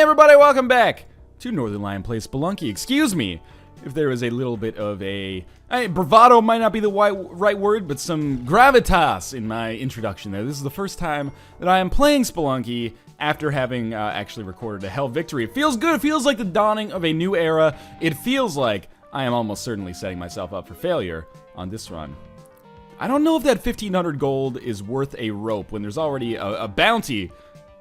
everybody, welcome back to Northernlion Plays Spelunky. Excuse me if there was a little bit of bravado might not be the right word, but some gravitas in my introduction there. This is the first time that I am playing Spelunky after having actually recorded a hell victory. It feels good. It feels like the dawning of a new era. It feels like I am almost certainly setting myself up for failure on this run. I don't know if that 1,500 gold is worth a rope when there's already a bounty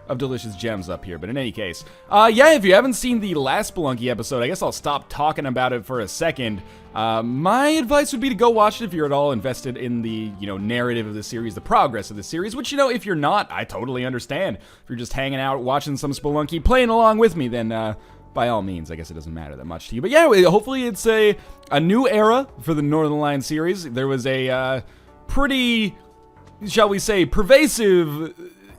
of delicious gems up here, but in any case, yeah, if you haven't seen the last Spelunky episode, I guess I'll stop talking about it for a second. My advice would be to go watch it if you're at all invested in the, narrative of the series, the progress of the series, which, if you're not, I totally understand. If you're just hanging out, watching some Spelunky, playing along with me, then, by all means, I guess it doesn't matter that much to you. But yeah, hopefully it's a new era for the Northernlion series. There was a, pretty, shall we say, pervasive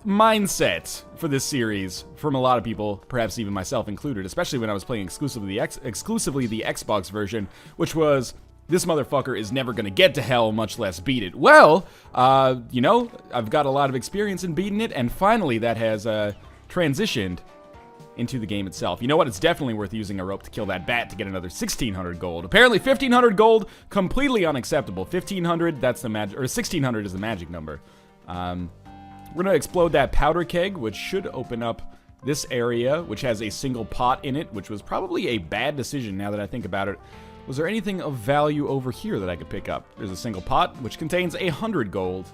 mindset for this series from a lot of people, perhaps even myself included, especially when I was playing exclusively the Xbox version, which was, this motherfucker is never gonna get to hell, much less beat it. Well, I've got a lot of experience in beating it, and finally that has transitioned into the game itself. You know what? It's definitely worth using a rope to kill that bat to get another 1,600 gold. Apparently 1,500 gold, completely unacceptable. 1,500, that's the magic, or 1,600 is the magic number. We're going to explode that powder keg, which should open up this area, which has a single pot in it, which was probably a bad decision now that I think about it. Was there anything of value over here that I could pick up? There's a single pot, which contains 100 gold.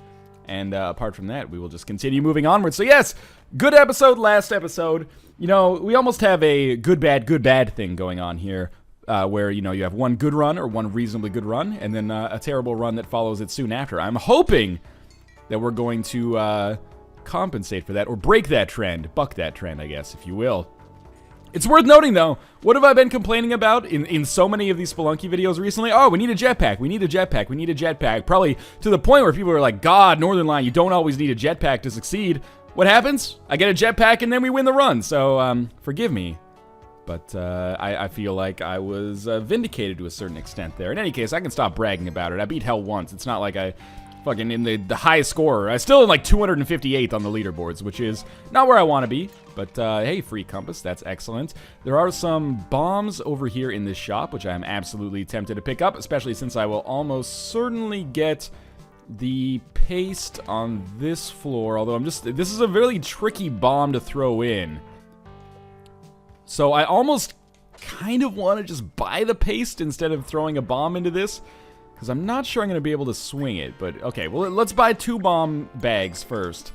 And apart from that, we will just continue moving onward. So yes, good episode, last episode. We almost have a good, bad thing going on here. Where, you have one good run or one reasonably good run, and then a terrible run that follows it soon after. I'm hoping that we're going to compensate for that, or break that trend, buck that trend, I guess, if you will. It's worth noting, though, what have I been complaining about in so many of these Spelunky videos recently? Oh, we need a jetpack, we need a jetpack, we need a jetpack. Probably to the point where people are like, God, Northernlion, you don't always need a jetpack to succeed. What happens? I get a jetpack and then we win the run, so, forgive me. But I feel like I was vindicated to a certain extent there. In any case, I can stop bragging about it. I beat hell once. It's not like I fucking in the highest scorer. I still am like 258th on the leaderboards, which is not where I want to be. But hey, free compass, that's excellent. There are some bombs over here in this shop, which I am absolutely tempted to pick up, especially since I will almost certainly get the paste on this floor. Although this is a really tricky bomb to throw in. So I almost kind of want to just buy the paste instead of throwing a bomb into this, because I'm not sure I'm going to be able to swing it. But okay, well, let's buy 2 bomb bags first,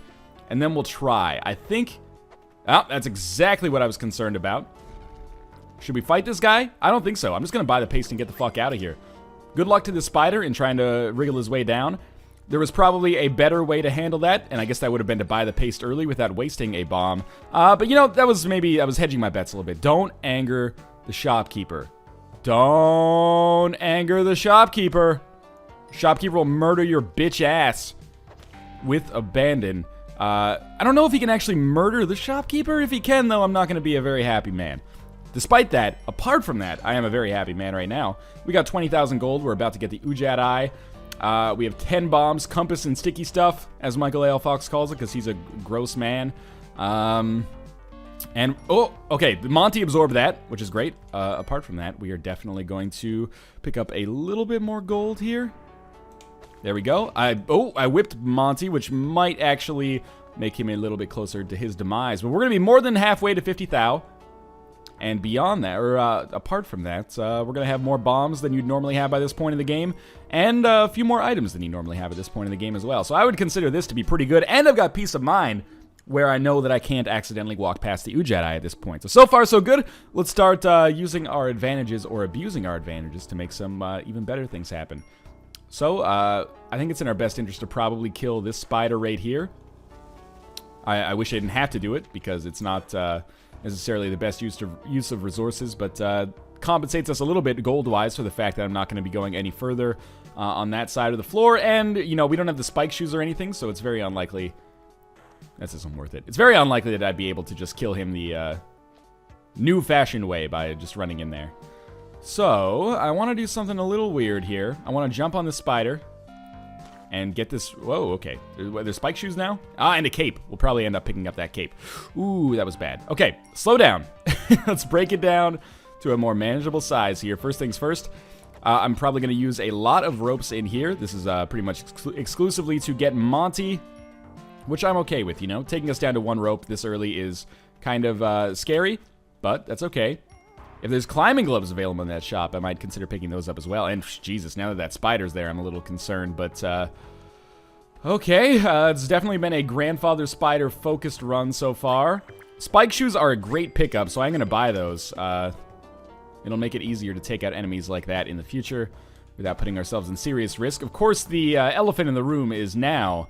and then we'll try. I think, that's exactly what I was concerned about. Should we fight this guy? I don't think so. I'm just going to buy the paste and get the fuck out of here. Good luck to the spider in trying to wriggle his way down. There was probably a better way to handle that, and I guess that would have been to buy the paste early without wasting a bomb. But that was maybe, I was hedging my bets a little bit. Don't anger the shopkeeper. Don't anger the shopkeeper. Shopkeeper will murder your bitch ass with abandon. I don't know if he can actually murder the shopkeeper. If he can, though, I'm not going to be a very happy man. Despite that, apart from that, I am a very happy man right now. We got 20,000 gold. We're about to get the Ujat Eye. We have 10 bombs, compass, and sticky stuff, as Michael A. L. Fox calls it, because he's a gross man. And, oh, okay, the Monty absorbed that, which is great. Apart from that, we are definitely going to pick up a little bit more gold here. There we go. I whipped Monty, which might actually make him a little bit closer to his demise. But we're going to be more than halfway to 50,000. And beyond that, or apart from that, we're going to have more bombs than you'd normally have by this point in the game, and a few more items than you normally have at this point in the game as well. So I would consider this to be pretty good, and I've got peace of mind where I know that I can't accidentally walk past the Ujat Eye at this point. So far, so good. Let's start using our advantages, or abusing our advantages, to make some even better things happen. So, I think it's in our best interest to probably kill this spider right here. I wish I didn't have to do it, because it's not necessarily the best use of resources, but compensates us a little bit gold-wise for the fact that I'm not going to be going any further on that side of the floor, and, we don't have the spike shoes or anything, so it's very unlikely. This isn't worth it. It's very unlikely that I'd be able to just kill him the new-fashioned way by just running in there. So, I want to do something a little weird here. I want to jump on the spider and get this. Whoa, okay. There's spike shoes now? And a cape. We'll probably end up picking up that cape. Ooh, that was bad. Okay, slow down. let's break it down to a more manageable size here. First things first, I'm probably going to use a lot of ropes in here. This is pretty much exclusively to get Monty, which I'm okay with, you know. Taking us down to 1 rope this early is kind of scary, but that's okay. If there's climbing gloves available in that shop, I might consider picking those up as well. And Jesus, now that spider's there, I'm a little concerned, but okay. It's definitely been a grandfather spider focused run so far. Spike shoes are a great pickup, so I'm going to buy those. It'll make it easier to take out enemies like that in the future without putting ourselves in serious risk. Of course, the elephant in the room is now,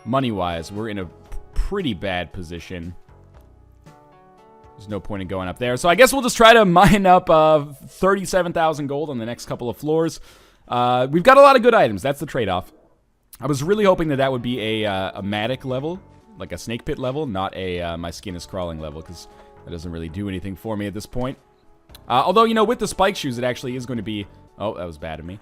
money-wise, we're in a pretty bad position. There's no point in going up there. So I guess we'll just try to mine up 37,000 gold on the next couple of floors. We've got a lot of good items. That's the trade-off. I was really hoping that that would be a Matic level, like a snake pit level, not a my skin is crawling level, because that doesn't really do anything for me at this point. Although, you know, with the spike shoes, it actually is going to be... Oh, that was bad of me.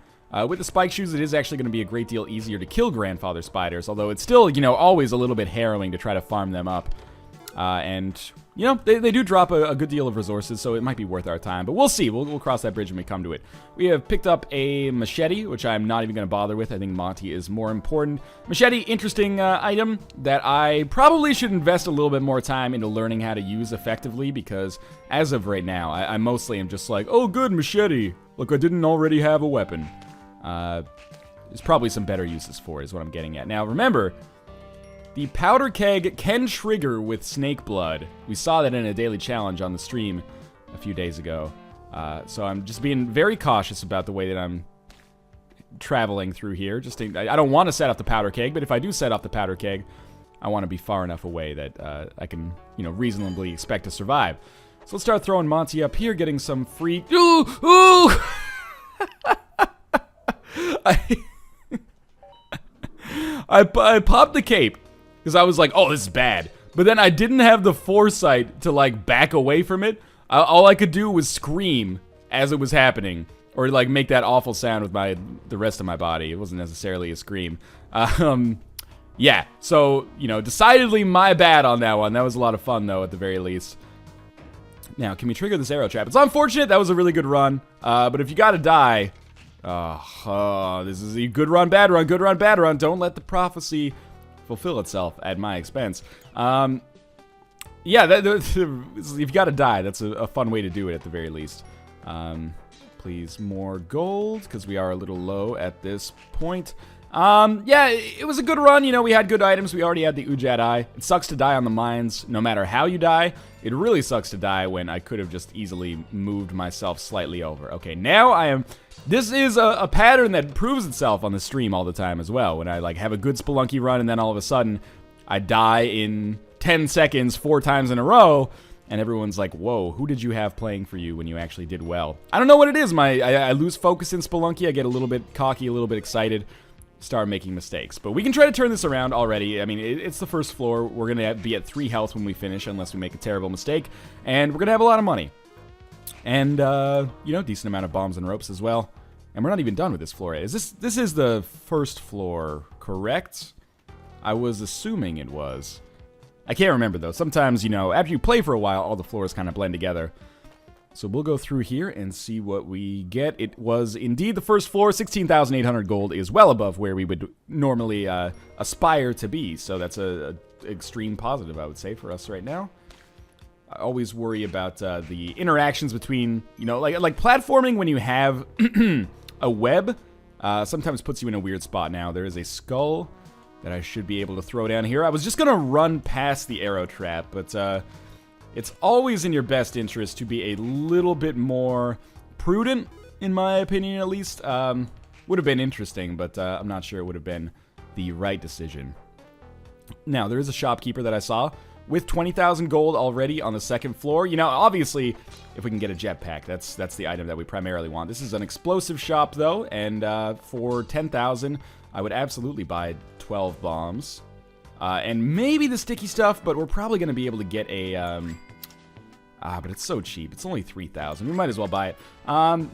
With the spike shoes, it is actually going to be a great deal easier to kill grandfather spiders, although it's still, you know, always a little bit harrowing to try to farm them up. And, you know, they do drop a good deal of resources, so it might be worth our time. But we'll see. We'll cross that bridge when we come to it. We have picked up a machete, which I'm not even going to bother with. I think Monty is more important. Machete, interesting item that I probably should invest a little bit more time into learning how to use effectively, because as of right now, I mostly am just like, oh, good, machete. Look, I didn't already have a weapon. There's probably some better uses for it, is what I'm getting at. Now, remember... The powder keg can trigger with snake blood. We saw that in a daily challenge on the stream a few days ago. So I'm just being very cautious about the way that I'm traveling through here. I don't want to set off the powder keg, but if I do set off the powder keg, I want to be far enough away that I can, you know, reasonably expect to survive. So let's start throwing Monty up here, getting some free... Ooh! Ooh! I popped the cape. Because I was like, oh, this is bad. But then I didn't have the foresight to, like, back away from it. All I could do was scream as it was happening. Or, like, make that awful sound with the rest of my body. It wasn't necessarily a scream. Yeah, so, you know, decidedly my bad on that one. That was a lot of fun, though, at the very least. Now, can we trigger this arrow trap? It's unfortunate. That was a really good run. But if you gotta die... this is a good run, bad run, good run, bad run. Don't let the prophecy... fulfill itself at my expense. Yeah, if you gotta die, that's a fun way to do it at the very least. Please, more gold, because we are a little low at this point. Yeah, it was a good run. You know, we had good items. We already had the Ujat Eye. It sucks to die on the mines, no matter how you die. It really sucks to die when I could have just easily moved myself slightly over. Okay, now I am... This is a pattern that proves itself on the stream all the time as well. When I, like, have a good Spelunky run and then all of a sudden I die in 10 seconds 4 times in a row, and everyone's like, whoa, who did you have playing for you when you actually did well? I don't know what it is. I lose focus in Spelunky. I get a little bit cocky, a little bit excited, start making mistakes. But we can try to turn this around already. I mean, it's the first floor. We're going to be at 3 health when we finish, unless we make a terrible mistake. And we're going to have a lot of money. And, you know, decent amount of bombs and ropes as well. And we're not even done with this floor yet. This is the first floor, correct? I was assuming it was. I can't remember, though. Sometimes, you know, after you play for a while, all the floors kind of blend together. So we'll go through here and see what we get. It was indeed the first floor. 16,800 gold is well above where we would normally aspire to be. So that's a extreme positive, I would say, for us right now. I always worry about the interactions between, you know, like platforming when you have a web. Sometimes puts you in a weird spot. Now, there is a skull that I should be able to throw down here. I was just going to run past the arrow trap, but it's always in your best interest to be a little bit more prudent, in my opinion, at least. Would have been interesting, but I'm not sure it would have been the right decision. Now, there is a shopkeeper that I saw with 20,000 gold already on the second floor. You know, obviously, if we can get a jetpack, that's the item that we primarily want. This is an explosive shop, though, and for 10,000, I would absolutely buy 12 bombs. And maybe the sticky stuff, but we're probably going to be able to get a... but it's so cheap. It's only 3,000. We might as well buy it.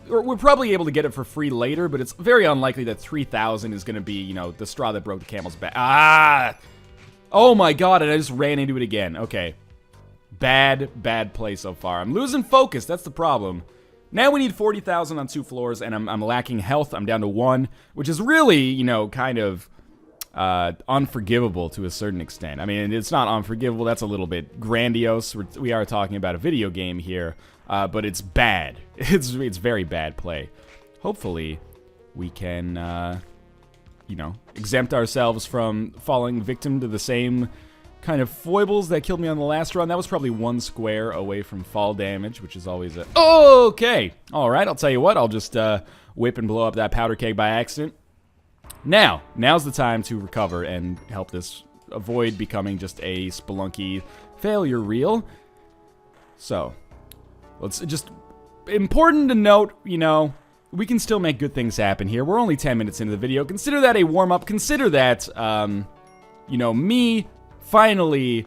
We're probably able to get it for free later, but it's very unlikely that 3,000 is going to be, you know, the straw that broke the camel's back. Oh my god, and I just ran into it again. Okay. Bad play so far. I'm losing focus. That's the problem. Now we need 40,000 on 2 floors, and I'm lacking health. I'm down to 1, which is really, you know, kind of unforgivable to a certain extent. I mean, it's not unforgivable. That's a little bit grandiose. We are talking about a video game here, but it's bad. It's very bad play. Hopefully, we can, you know, exempt ourselves from falling victim to the same kind of foibles that killed me on the last run. That was probably 1 square away from fall damage, which is always a... Okay! Alright, I'll tell you what. I'll just whip and blow up that powder keg by accident. Now's the time to recover and help this avoid becoming just a Spelunky failure reel. So, let's just... Important to note, you know, we can still make good things happen here. We're only 10 minutes into the video. Consider that a warm-up. Consider that, you know, me finally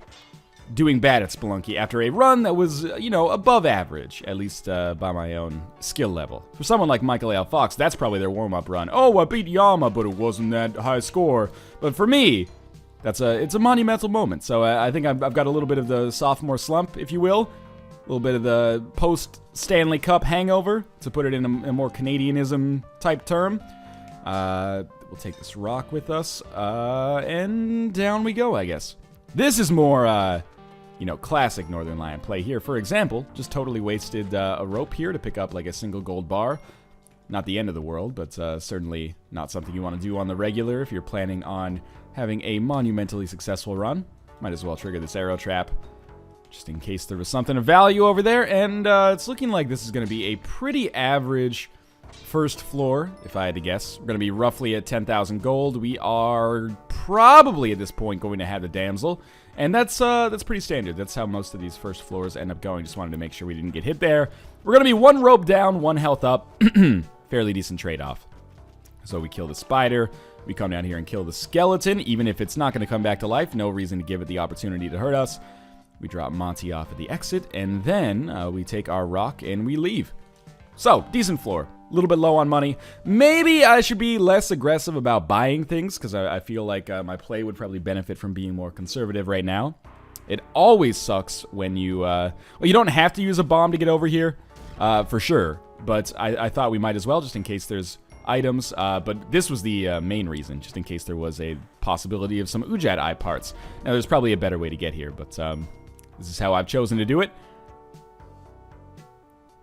doing bad at Spelunky after a run that was, you know, above average, at least by my own skill level. For someone like Michael A. Fox, that's probably their warm-up run. Oh, I beat Yama, but it wasn't that high score. But for me, it's a monumental moment. So I think I've got a little bit of the sophomore slump, if you will. A little bit of the post-Stanley Cup hangover, to put it in a more Canadianism type term. We'll take this rock with us, and down we go, I guess. This is more, you know, classic Northernlion play here. For example, just totally wasted a rope here to pick up like a single gold bar. Not the end of the world, but certainly not something you want to do on the regular if you're planning on having a monumentally successful run. Might as well trigger this arrow trap, just in case there was something of value over there. And it's looking like this is going to be a pretty average first floor, if I had to guess. We're going to be roughly at 10,000 gold. We are probably at this point going to have the damsel, and that's pretty standard. That's how most of these first floors end up going. Just wanted to make sure we didn't get hit there. We're going to be 1 rope down, 1 health up. Fairly decent trade-off. So we kill the spider. We come down here and kill the skeleton. Even if it's not going to come back to life, no reason to give it the opportunity to hurt us. We drop Monty off at the exit, and then we take our rock and we leave. So, decent floor. A little bit low on money. Maybe I should be less aggressive about buying things, because I feel like my play would probably benefit from being more conservative right now. It always sucks when you... well, you don't have to use a bomb to get over here, for sure. But I thought we might as well, just in case there's items. But this was the main reason, just in case there was a possibility of some Ujat Eye parts. Now, there's probably a better way to get here, but this is how I've chosen to do it.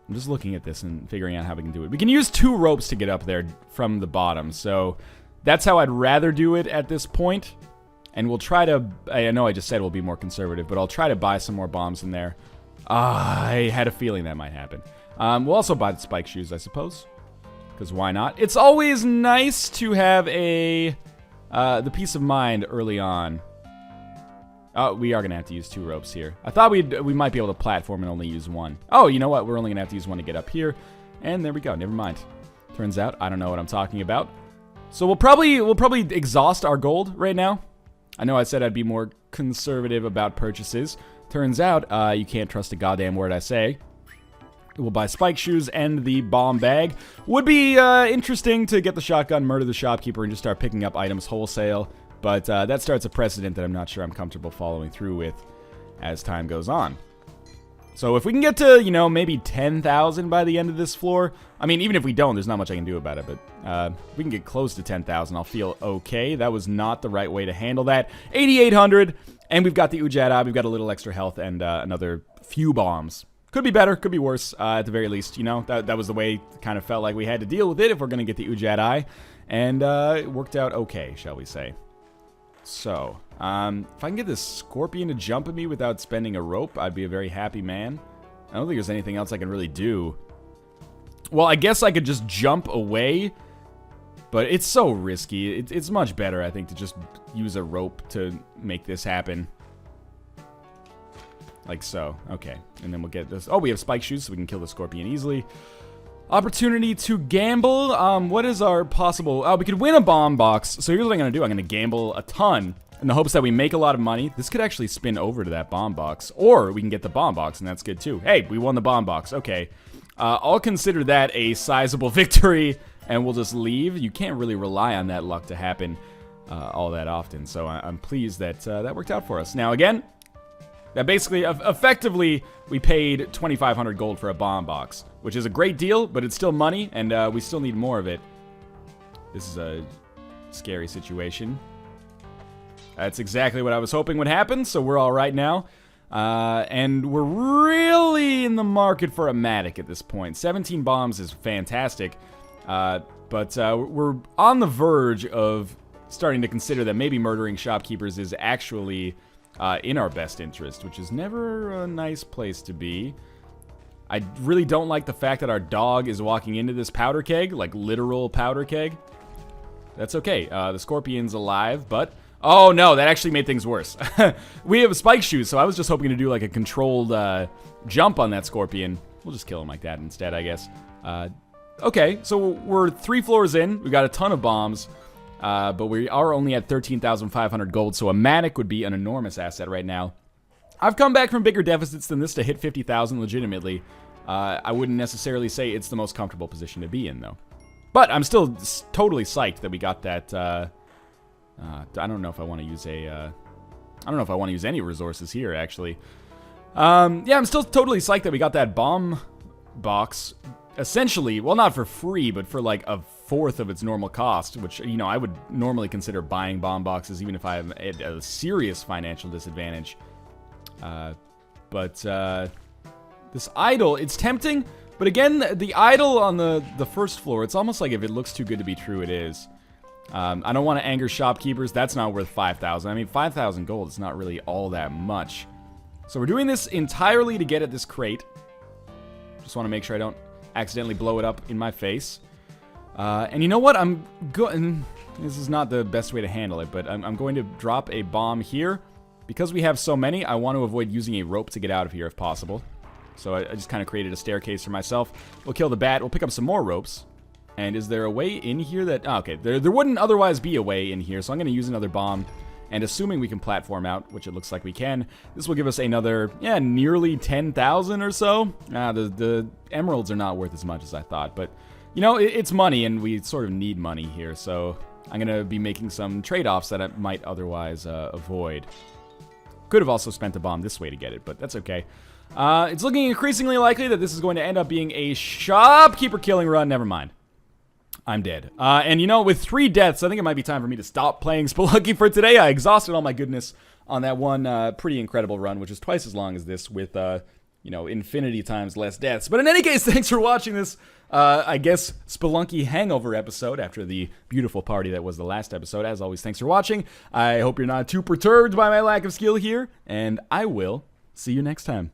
I'm just looking at this and figuring out how we can do it. We can use 2 ropes to get up there from the bottom, so that's how I'd rather do it at this point. And we'll try to... I know I just said we'll be more conservative, but I'll try to buy some more bombs in there. I had a feeling that might happen. We'll also buy the spike shoes, I suppose, because why not? It's always nice to have a the peace of mind early on. Oh, we are going to have to use 2 ropes here. I thought we might be able to platform and only use 1. Oh, you know what? We're only going to have to use 1 to get up here. And there we go. Never mind. Turns out I don't know what I'm talking about. So we'll probably exhaust our gold right now. I know I said I'd be more conservative about purchases. Turns out you can't trust a goddamn word I say. We'll buy spike shoes and the bomb bag. Would be interesting to get the shotgun, murder the shopkeeper, and just start picking up items wholesale. But that starts a precedent that I'm not sure I'm comfortable following through with as time goes on. So if we can get to, you know, maybe 10,000 by the end of this floor. I mean, even if we don't, there's not much I can do about it. But if we can get close to 10,000, I'll feel okay. That was not the right way to handle that. 8,800, and we've got the Ujat Eye. We've got a little extra health and another few bombs. Could be better, could be worse. At the very least, you know, that was the way it kind of felt like we had to deal with it if we're going to get the Ujat Eye. And it worked out okay, shall we say. So, if I can get this scorpion to jump at me without spending a rope, I'd be a very happy man. I don't think there's anything else I can really do. Well, I guess I could just jump away, but it's so risky. It's much better, I think, to just use a rope to make this happen. Like so. Okay, and then we'll get this. Oh, we have spike shoes, so we can kill the scorpion easily. Opportunity to gamble. What is our possible... Oh, we could win a bomb box. So here's what I'm going to do. I'm going to gamble a ton in the hopes that we make a lot of money. This could actually spin over to that bomb box. Or we can get the bomb box, and that's good too. Hey, we won the bomb box. Okay. I'll consider that a sizable victory, and we'll just leave. You can't really rely on that luck to happen all that often. So I'm pleased that that worked out for us. Now, again, That basically, effectively, we paid 2,500 gold for a bomb box, which is a great deal, but it's still money, and we still need more of it. This is a scary situation. That's exactly what I was hoping would happen, so we're all right now. And we're really in the market for a Matic at this point. 17 bombs is fantastic, but we're on the verge of starting to consider that maybe murdering shopkeepers is actually in our best interest, which is never a nice place to be. I really don't like the fact that our dog is walking into this powder keg, like literal powder keg. That's okay. The scorpion's alive, but... Oh, no, that actually made things worse. We have spike shoes, so I was just hoping to do, like, a controlled jump on that scorpion. We'll just kill him like that instead, I guess. Okay, so we're 3 floors in. We got a ton of bombs, but we are only at 13,500 gold, so a Matic would be an enormous asset right now. I've come back from bigger deficits than this to hit 50,000 legitimately. I wouldn't necessarily say it's the most comfortable position to be in, though. But I'm still totally psyched that we got that... I don't know if I want to use a, I don't know if I want to use any resources here, actually. Yeah, I'm still totally psyched that we got that bomb box, essentially, well, not for free, but for like a fourth of its normal cost, which, you know, I would normally consider buying bomb boxes even if I have a serious financial disadvantage. But this idol, it's tempting, but again, the idol on the first floor, it's almost like if it looks too good to be true, it is. I don't want to anger shopkeepers. That's not worth 5,000. I mean, 5,000 gold is not really all that much. So we're doing this entirely to get at this crate. Just want to make sure I don't accidentally blow it up in my face. And you know what? I'm going... This is not the best way to handle it, but I'm going to drop a bomb here. Because we have so many, I want to avoid using a rope to get out of here if possible. So I just kind of created a staircase for myself. We'll kill the bat. We'll pick up some more ropes. And is there a way in here that... Oh, okay, there wouldn't otherwise be a way in here, so I'm going to use another bomb. And assuming we can platform out, which it looks like we can, this will give us another, yeah, nearly 10,000 or so. The emeralds are not worth as much as I thought, but, you know, it's money, and we sort of need money here, so I'm going to be making some trade-offs that I might otherwise avoid. Could have also spent a bomb this way to get it, but that's okay. It's looking increasingly likely that this is going to end up being a shopkeeper killing run. Never mind. I'm dead. And you know, with 3 deaths, I think it might be time for me to stop playing Spelunky for today. I exhausted all my goodness on that one pretty incredible run, which is twice as long as this with, you know, infinity times less deaths. But in any case, thanks for watching this, I guess, Spelunky hangover episode after the beautiful party that was the last episode. As always, thanks for watching. I hope you're not too perturbed by my lack of skill here, and I will see you next time.